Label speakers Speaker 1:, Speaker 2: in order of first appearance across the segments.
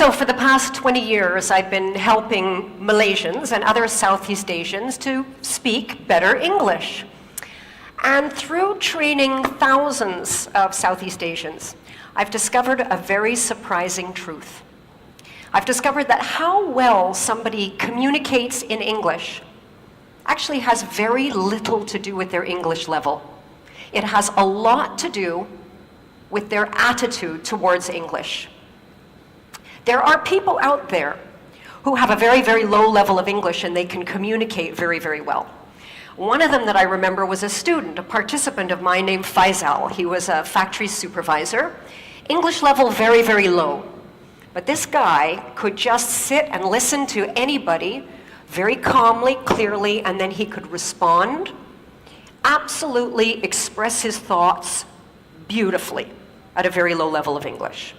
Speaker 1: So for the past 20 years, I've been helping Malaysians and other Southeast Asians to speak better English. And through training thousands of Southeast Asians, I've discovered a very surprising truth. I've discovered that how well somebody communicates in English actually has very little to do with their English level. It has a lot to do with their attitude towards English. There are people out there who have a very, very low level of English and they can communicate very, very well. One of them that I remember was a student, a participant of mine named Faisal. He was a factory supervisor. English level very, very low. But this guy could just sit and listen to anybody very calmly, clearly, and then he could respond, absolutely express his thoughts beautifully at a very low level of English.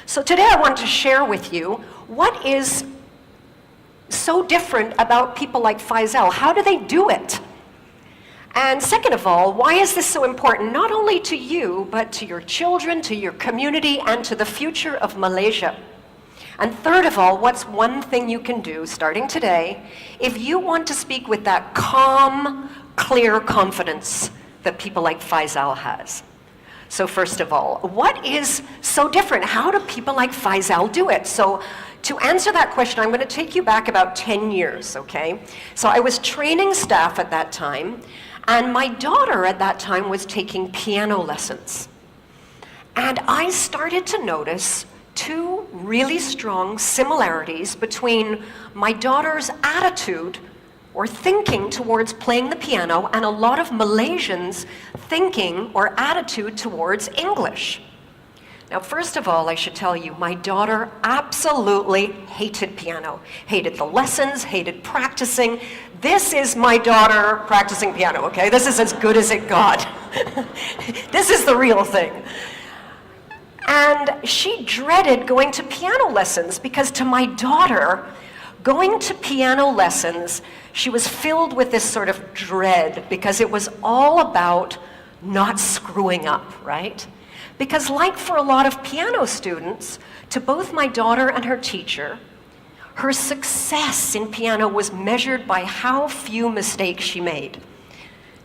Speaker 1: So today I want to share with you what is so different about people like Faisal. How do they do it? And second of all, why is this so important, not only to you, but to your children, to your community, and to the future of Malaysia? And third of all, what's one thing you can do, starting today, if you want to speak with that calm, clear confidence that people like Faisal has? So first of all, what is so different? How do people like Faisal do it? So to answer that question, I'm going to take you back about 10 years, okay? So I was training staff at that time, and my daughter at that time was taking piano lessons. And I started to notice two really strong similarities between my daughter's attitude or thinking towards playing the piano and a lot of Malaysians' thinking or attitude towards English. Now, first of all, I should tell you, my daughter absolutely hated piano, hated the lessons, hated practicing. This is my daughter practicing piano, okay? This is as good as it got. This is the real thing. And she dreaded going to piano lessons because to my daughter, going to piano lessons, she was filled with this sort of dread because it was all about not screwing up, right? Because like for a lot of piano students, to both my daughter and her teacher, her success in piano was measured by how few mistakes she made.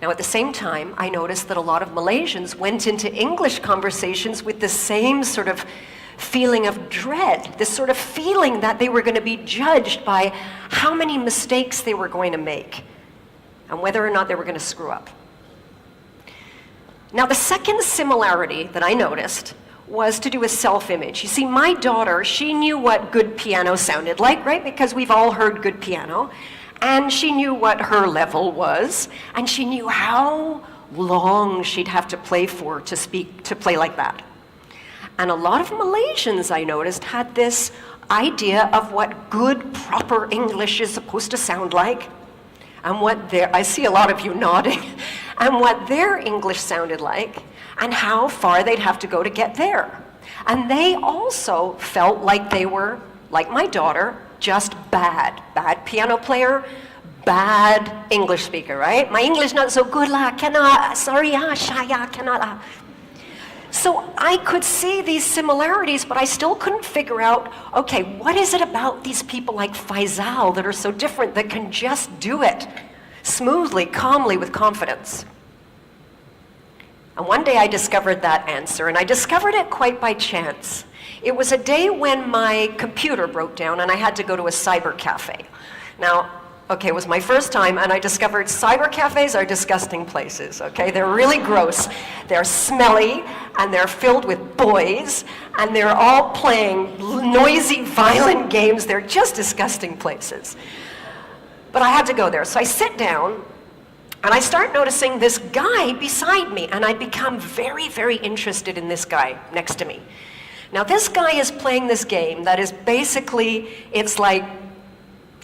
Speaker 1: Now, at the same time, I noticed that a lot of Malaysians went into English conversations with the same sort of feeling of dread, this sort of feeling that they were going to be judged by how many mistakes they were going to make and whether or not they were going to screw up. Now, the second similarity that I noticed was to do with self-image. You see, my daughter, she knew what good piano sounded like, right? Because we've all heard good piano. And she knew what her level was, and she knew how long she'd have to play for to play like that. And a lot of Malaysians, I noticed, had this idea of what good, proper English is supposed to sound like, and I see a lot of you nodding, and what their English sounded like, and how far they'd have to go to get there. And they also felt like they were, like my daughter, just bad piano player, bad English speaker, right? My English not so good lah, cannot, sorry shaya, cannot. So I could see these similarities, but I still couldn't figure out, okay, what is it about these people like Faisal that are so different that can just do it smoothly, calmly, with confidence? And one day I discovered that answer, and I discovered it quite by chance. It was a day when my computer broke down and I had to go to a cyber cafe. Now, okay, it was my first time and I discovered cyber cafes are disgusting places, okay? They're really gross. They're smelly and they're filled with boys and they're all playing noisy, violent games. They're just disgusting places. But I had to go there. So I sit down and I start noticing this guy beside me and I become very, very interested in this guy next to me. Now, this guy is playing this game that is basically, it's like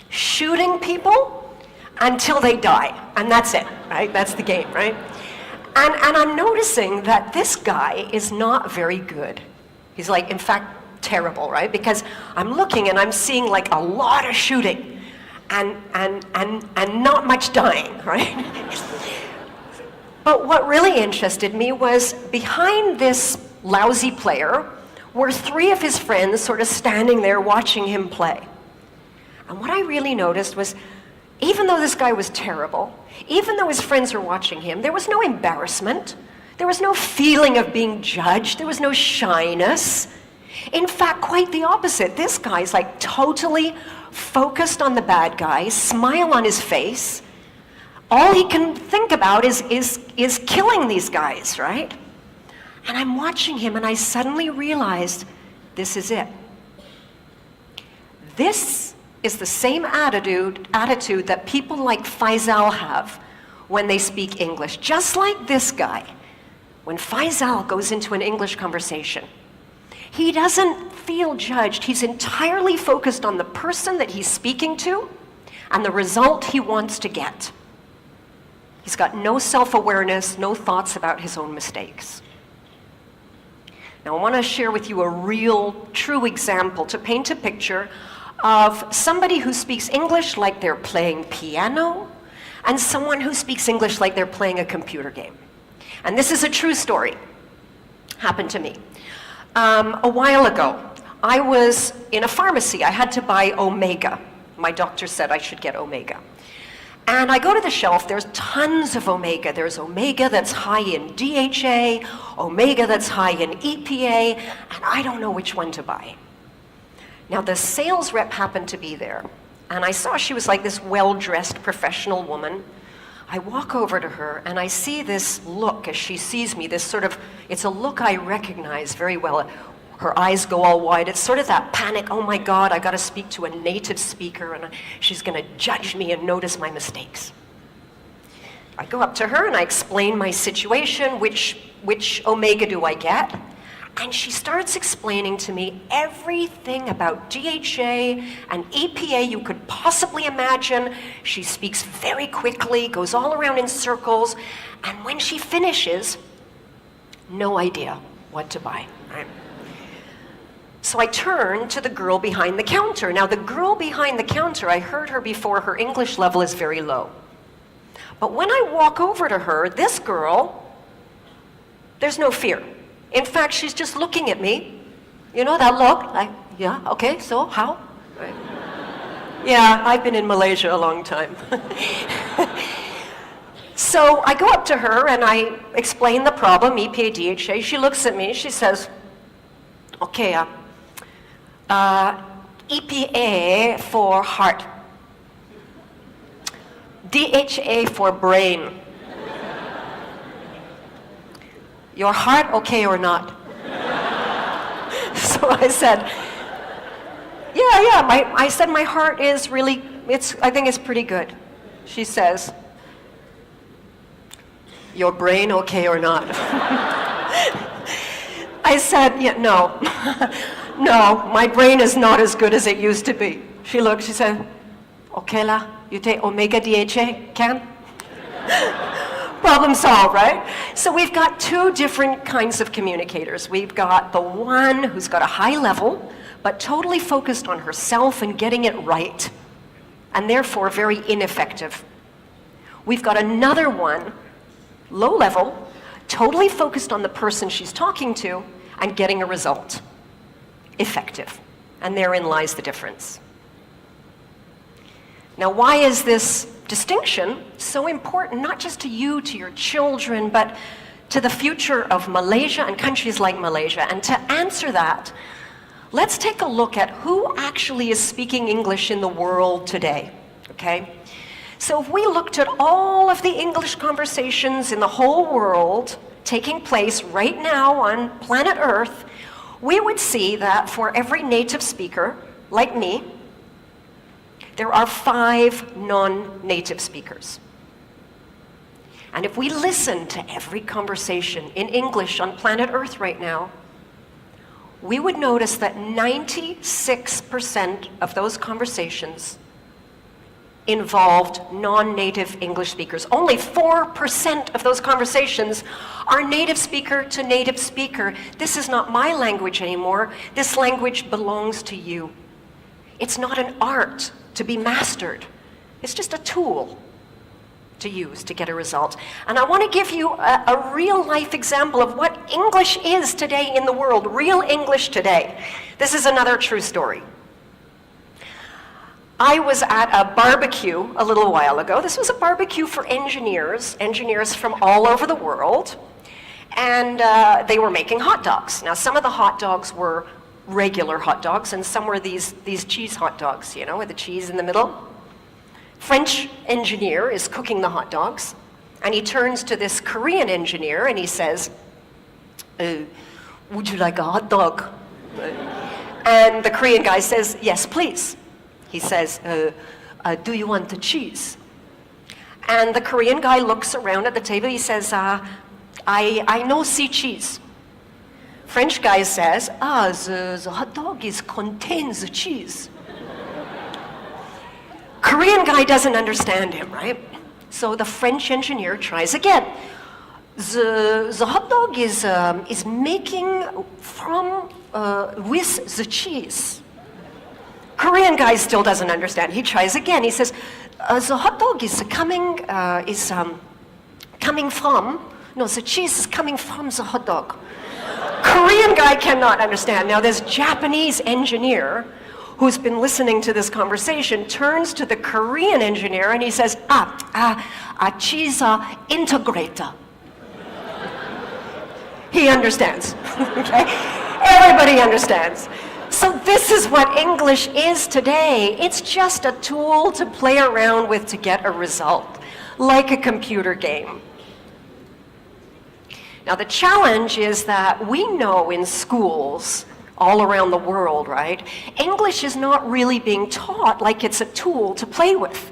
Speaker 1: shooting people until they die, and that's it, right? That's the game, right? And I'm noticing that this guy is not very good. He's like, in fact, terrible, right? Because I'm looking and I'm seeing like a lot of shooting and not much dying, right? But what really interested me was behind this lousy player were 3 of his friends sort of standing there watching him play. And what I really noticed was, even though this guy was terrible, even though his friends were watching him, there was no embarrassment. There was no feeling of being judged. There was no shyness. In fact, quite the opposite. This guy's like totally focused on the bad guy, smile on his face. All he can think about is killing these guys, right? And I'm watching him and I suddenly realized, this is it. This is the same attitude that people like Faisal have when they speak English. Just like this guy, when Faisal goes into an English conversation, he doesn't feel judged. He's entirely focused on the person that he's speaking to and the result he wants to get. He's got no self-awareness, no thoughts about his own mistakes. Now, I want to share with you a real, true example to paint a picture of somebody who speaks English like they're playing piano and someone who speaks English like they're playing a computer game. And this is a true story. Happened to me. A while ago, I was in a pharmacy. I had to buy Omega. My doctor said I should get Omega. And I go to the shelf, there's tons of Omega. There's Omega that's high in DHA, Omega that's high in EPA, and I don't know which one to buy. Now, the sales rep happened to be there, and I saw she was like this well-dressed professional woman. I walk over to her, and I see this look as she sees me, this sort of, it's a look I recognize very well. Her eyes go all wide. It's sort of that panic, oh my God, I gotta speak to a native speaker, and she's gonna judge me and notice my mistakes. I go up to her, and I explain my situation, which Omega do I get? And she starts explaining to me everything about DHA and EPA you could possibly imagine. She speaks very quickly, goes all around in circles, and when she finishes, no idea what to buy. Right? So I turn to the girl behind the counter. Now, the girl behind the counter, I heard her before, her English level is very low. But when I walk over to her, this girl, there's no fear. In fact, she's just looking at me. You know that look? Like, yeah, okay, so how? Right. Yeah, I've been in Malaysia a long time. So I go up to her and I explain the problem, EPA, DHA. She looks at me, she says, okay, EPA for heart, DHA for brain. Your heart okay or not? So I said, I said my heart is really, I think it's pretty good. She says, your brain okay or not? I said, yeah, no. No, my brain is not as good as it used to be. She looked, she said, okay la, you take Omega DHA, can? Problem solved, right? So we've got 2 different kinds of communicators. We've got the one who's got a high level, but totally focused on herself and getting it right, and therefore very ineffective. We've got another one, low level, totally focused on the person she's talking to and getting a result. Effective. And therein lies the difference. Now, why is this distinction so important, not just to you, to your children, but to the future of Malaysia and countries like Malaysia? And to answer that, let's take a look at who actually is speaking English in the world today, okay? So if we looked at all of the English conversations in the whole world taking place right now on planet Earth, we would see that for every native speaker, like me, there are 5 non-native speakers. And if we listen to every conversation in English on planet Earth right now, we would notice that 96% of those conversations involved non-native English speakers. Only 4% of those conversations are native speaker to native speaker. This is not my language anymore. This language belongs to you. It's not an art to be mastered. It's just a tool to use to get a result. And I want to give you a real life example of what English is today in the world, real English today. This is another true story. I was at a barbecue a little while ago. This was a barbecue for engineers from all over the world. And they were making hot dogs. Now, some of the hot dogs were regular hot dogs, and some were these cheese hot dogs, you know, with the cheese in the middle. French engineer is cooking the hot dogs, and he turns to this Korean engineer and he says, would you like a hot dog? And the Korean guy says, yes, please. He says, do you want the cheese? And the Korean guy looks around at the table. He says, I no see cheese. French guy says, the hot dog contains the cheese. Korean guy doesn't understand him, right? So the French engineer tries again. The hot dog is making from with the cheese. Korean guy still doesn't understand. He tries again. He says, the hot dog is coming from. No, the cheese is coming from the hot dog. Korean guy cannot understand. Now this Japanese engineer who's been listening to this conversation turns to the Korean engineer and he says, cheese integrator. He understands, okay? Everybody understands. So this is what English is today. It's just a tool to play around with to get a result, like a computer game. Now the challenge is that we know in schools all around the world, right? English is not really being taught like it's a tool to play with.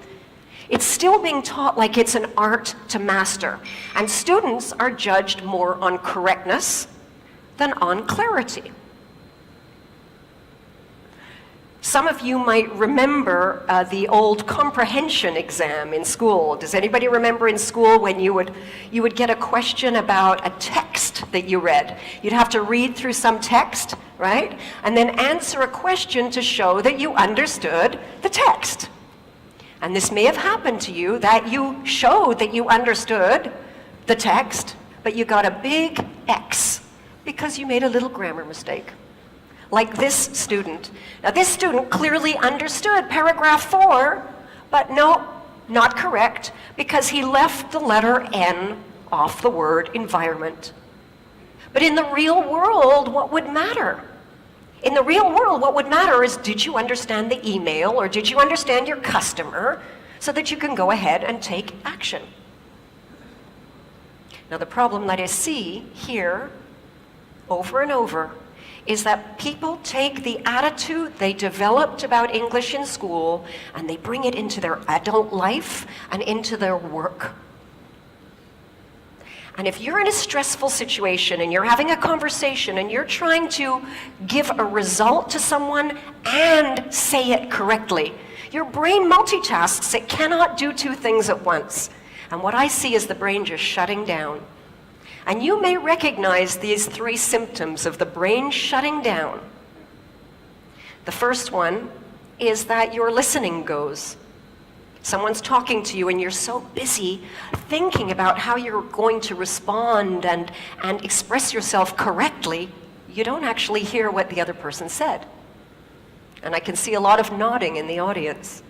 Speaker 1: It's still being taught like it's an art to master. And students are judged more on correctness than on clarity. Some of you might remember the old comprehension exam in school. Does anybody remember in school when you would get a question about a text that you read? You'd have to read through some text, right? And then answer a question to show that you understood the text. And this may have happened to you, that you showed that you understood the text, but you got a big X because you made a little grammar mistake. Like this student. Now this student clearly understood paragraph 4, but no, not correct, because he left the letter N off the word environment. But in the real world, what would matter? In the real world, what would matter is, did you understand the email or did you understand your customer so that you can go ahead and take action? Now the problem that I see here over and over is that people take the attitude they developed about English in school and they bring it into their adult life and into their work. And if you're in a stressful situation and you're having a conversation and you're trying to give a result to someone and say it correctly, your brain multitasks. It cannot do two things at once. And what I see is the brain just shutting down. And you may recognize these 3 symptoms of the brain shutting down. The first one is that your listening goes. Someone's talking to you and you're so busy thinking about how you're going to respond and express yourself correctly, you don't actually hear what the other person said. And I can see a lot of nodding in the audience.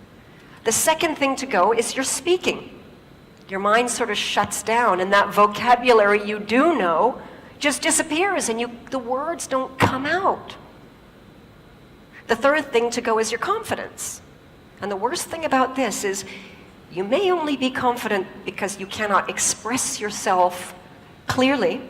Speaker 1: The second thing to go is your speaking. Your mind sort of shuts down and that vocabulary you do know just disappears and the words don't come out. The third thing to go is your confidence. And the worst thing about this is you may only be confident because you cannot express yourself clearly,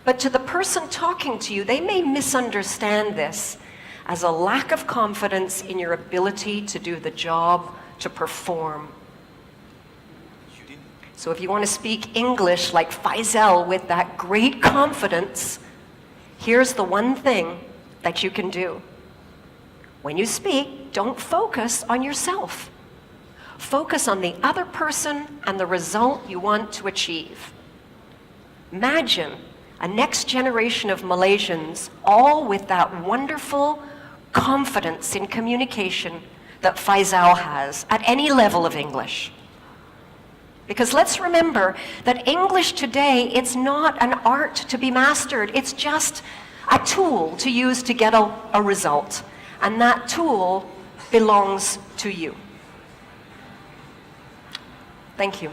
Speaker 1: but to the person talking to you, they may misunderstand this as a lack of confidence in your ability to do the job, to perform. So if you want to speak English like Faisal with that great confidence, here's the one thing that you can do. When you speak, don't focus on yourself. Focus on the other person and the result you want to achieve. Imagine a next generation of Malaysians, all with that wonderful confidence in communication that Faisal has at any level of English. Because let's remember that English today, it's not an art to be mastered. It's just a tool to use to get a result. And that tool belongs to you. Thank you.